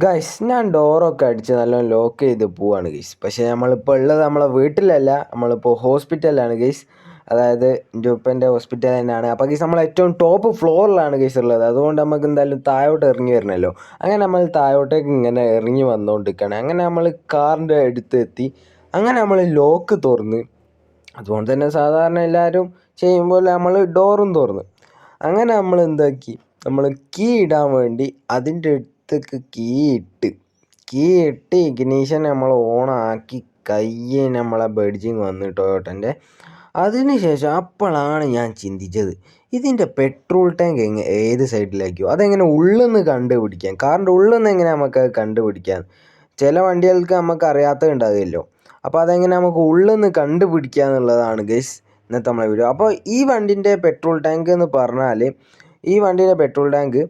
Guys ഞാൻ ഡോറൊക്കെ അടിച്ച് നല്ലോണം ലോക്ക് ചെയ്ത് പോവാണ് ഗൈസ്. പക്ഷേ നമ്മളിപ്പോൾ ഉള്ളത് നമ്മളെ വീട്ടിലല്ല, നമ്മളിപ്പോൾ ഹോസ്പിറ്റലിലാണ് ഗൈസ്. അതായത് എൻ്റെ ഉപ്പൻ്റെ ഹോസ്പിറ്റൽ തന്നെയാണ്. അപ്പോൾ ഗൈസ് നമ്മൾ ഏറ്റവും ടോപ്പ് ഫ്ലോറിലാണ് ഗൈസ് ഉള്ളത്. അതുകൊണ്ട് നമുക്ക് എന്തായാലും താഴോട്ട് ഇറങ്ങി വരണമല്ലോ. അങ്ങനെ നമ്മൾ താഴോട്ടേക്ക് ഇങ്ങനെ ഇറങ്ങി വന്നുകൊണ്ടിരിക്കുകയാണ്. അങ്ങനെ നമ്മൾ കാറിൻ്റെ അടുത്ത് എത്തി. അങ്ങനെ നമ്മൾ ലോക്ക് തുറന്ന്, അതുകൊണ്ട് തന്നെ സാധാരണ എല്ലാവരും ചെയ്യുമ്പോൾ നമ്മൾ ഡോറും തുറന്ന്, അങ്ങനെ നമ്മൾ എന്താക്കി, നമ്മൾ കീ ഇടാൻ വേണ്ടി അതിൻ്റെ അടുത്തേക്ക് കീ ഇട്ട് ഇഗ്നീഷൻ നമ്മൾ ഓണാക്കി കയ്യെ നമ്മളെ ബെഡ്ജിങ് വന്നു ടൊയോട്ടൻ്റെ. അതിന് ശേഷം അപ്പോഴാണ് ഞാൻ ചിന്തിച്ചത്, ഇതിൻ്റെ പെട്രോൾ ടാങ്ക് ഏത് സൈഡിലാക്കിയോ, അതെങ്ങനെ ഉള്ളിൽ നിന്ന് കണ്ടുപിടിക്കാൻ, കാറിൻ്റെ ഉള്ളിൽ നിന്ന് എങ്ങനെ നമുക്ക് കണ്ടുപിടിക്കാൻ. ചില വണ്ടികൾക്ക് നമുക്ക് അറിയാത്തത് ഉണ്ടാകുമല്ലോ. അപ്പോൾ അതെങ്ങനെ നമുക്ക് ഉള്ളിൽ നിന്ന് കണ്ടുപിടിക്കുക എന്നുള്ളതാണ് ഗൈസ് ഇന്നത്തെ നമ്മളെ വീഡിയോ. അപ്പോൾ ഈ വണ്ടിൻ്റെ പെട്രോൾ ടാങ്ക് എന്ന് പറഞ്ഞാൽ, ഈ വണ്ടിയുടെ പെട്രോൾ ടാങ്ക്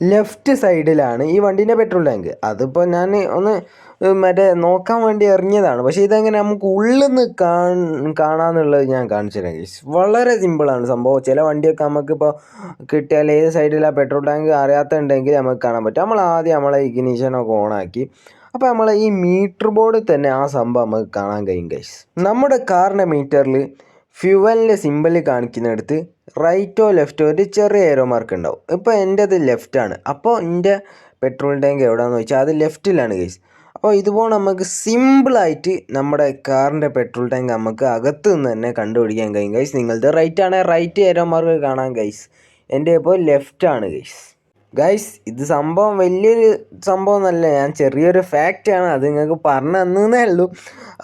ലെഫ്റ്റ് സൈഡിലാണ് ഈ വണ്ടീൻ്റെ പെട്രോൾ ടാങ്ക്. അതിപ്പോൾ ഞാൻ ഒന്ന് നോക്കാൻ വേണ്ടി ഇറങ്ങിയതാണ്. പക്ഷേ ഇതെങ്ങനെ നമുക്ക് ഉള്ളിൽ നിന്ന് കാണാമെന്നുള്ളത് ഞാൻ കാണിച്ചു തരാം ഗൈസ്. വളരെ സിമ്പിളാണ് സംഭവം. ചില വണ്ടിയൊക്കെ നമുക്കിപ്പോൾ കിട്ടിയാൽ ഏത് സൈഡിലാണ് പെട്രോൾ ടാങ്ക് അറിയാത്തുണ്ടെങ്കിൽ നമുക്ക് കാണാൻ പറ്റും. നമ്മൾ ആദ്യം നമ്മളെ ഇഗ്നിഷനൊക്കെ ഓണാക്കി, അപ്പോൾ നമ്മളെ ഈ മീറ്റർ ബോർഡിൽ തന്നെ ആ സംഭവം നമുക്ക് കാണാൻ കഴിയും ഗൈസ്. നമ്മുടെ കാറിൻ്റെ മീറ്ററിൽ ഫ്യുവലിൻ്റെ സിമ്പിൾ കാണിക്കുന്നിടത്ത് റൈറ്റോ ലെഫ്റ്റോ ഒരു ചെറിയ ഏരോ മാർക്ക് ഉണ്ടാവും. ഇപ്പോൾ എൻ്റെ അത് ലെഫ്റ്റാണ്. അപ്പോൾ എൻ്റെ പെട്രോൾ ടാങ്ക് എവിടെയാണെന്ന് ചോദിച്ചാൽ അത് ലെഫ്റ്റിലാണ് ഗൈസ്. അപ്പോൾ ഇതുപോലെ നമുക്ക് സിമ്പിളായിട്ട് നമ്മുടെ കാറിൻ്റെ പെട്രോൾ ടാങ്ക് നമുക്ക് അകത്ത് നിന്ന് തന്നെ കണ്ടുപിടിക്കാൻ കഴിയും ഗൈസ്. നിങ്ങളുടെ റൈറ്റ് ആണെങ്കിൽ റൈറ്റ് ഏരോ മാർക്ക് കാണാം ഗൈസ്. എൻ്റെ ഇപ്പോൾ ലെഫ്റ്റാണ് ഗൈസ്. ഇത് സംഭവം വലിയൊരു സംഭവം എന്നല്ല, ഞാൻ ചെറിയൊരു ഫാക്റ്റാണ് അത് നിങ്ങൾക്ക് പറഞ്ഞു തന്നേ ഉള്ളൂ.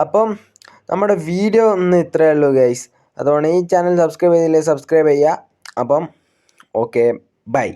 അപ്പം നമ്മുടെ വീഡിയോ ഒന്ന് ഇത്രയേ ഉള്ളൂ ഗൈസ്. അതുകൊണ്ട് ഈ ചാനൽ സബ്സ്ക്രൈബ് ചെയ്തില്ലേ സബ്സ്ക്രൈബ് ചെയ്യുക. അപ്പം ഓക്കെ, ബൈ.